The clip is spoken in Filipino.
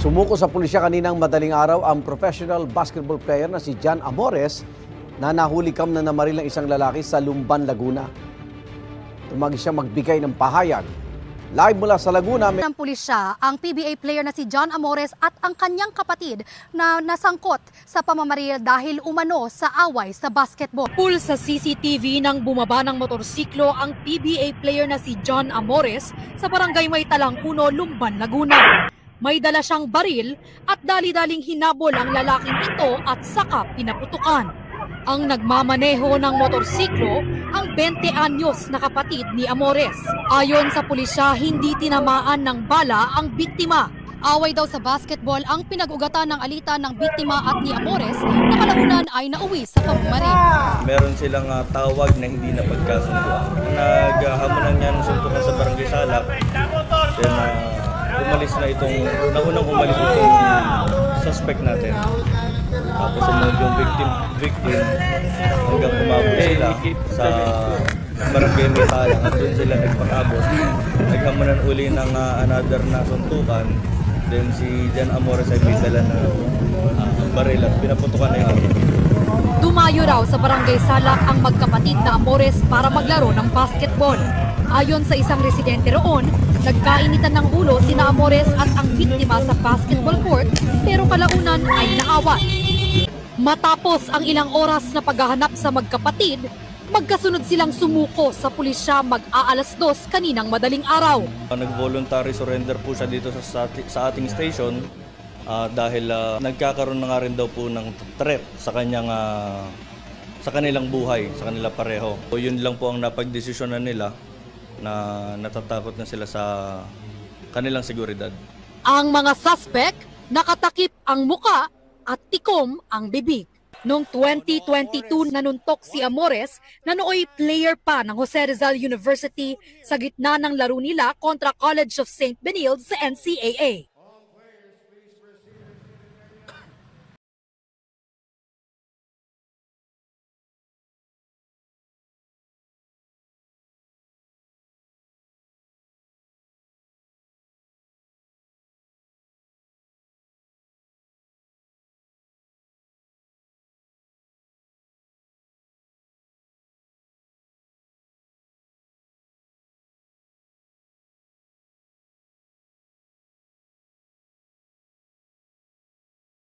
Sumuko sa pulisya kaninang madaling araw ang professional basketball player na si Jan Amores na nahuli kam na namaril ng isang lalaki sa Lumban, Laguna. Tumagi siya magbigay ng pahayag. Live mula sa Laguna. Ng pulisya ang PBA player na si Jan Amores at ang kanyang kapatid na nasangkot sa pamamaril dahil umano sa away sa basketball. Pool sa CCTV nang bumaba ng motorsiklo ang PBA player na si Jan Amores sa barangay Maytalang 1, Lumban, Laguna. May dala siyang baril at dali-daling hinabol ang lalaking ito at saka pinaputukan. Ang nagmamaneho ng motorsiklo ang 20 anyos na kapatid ni Amores. Ayon sa pulisya, hindi tinamaan ng bala ang biktima. Away daw sa basketball ang pinag-ugatan ng alitan ng biktima at ni Amores na kalaunan ay nauwi sa pamamaril. Meron silang tawag na hindi na pagkasunduan. Naghahamunan niya ng suntukan sa barangay Salak. Then naunang umalis itong suspect natin. Tapos sumunod yung victim hanggang umabot sila sa barangay Maytalang at doon sila nagpakabot. Naghamunan uli ng another na suntukan. Then si Jan Amores ay may dala na baril at pinaputukan na yung Dumayo raw sa barangay Salak ang magkapatid na Amores para maglaro ng basketball. Ayon sa isang residente roon, nagkainitan ng ulo sina Amores at ang biktima sa basketball court pero kalaunan ay naawat. Matapos ang ilang oras na paghahanap sa magkapatid, magkasunod silang sumuko sa pulisya mag-aalas 2 kaninang madaling araw. Nag-voluntary surrender po siya dito sa ating station dahil nagkakaroon na nga rin daw po ng threat sa kanilang buhay, sa kanila pareho. So, yun lang po ang napagdesisyonan nila na natatakot na sila sa kanilang seguridad. Ang mga suspect, nakatakip ang muka at tikom ang bibig. Noong 2022, nanuntok si Amores na nooy player pa ng Jose Rizal University sa gitna ng laro nila kontra College of St. Benilde sa NCAA.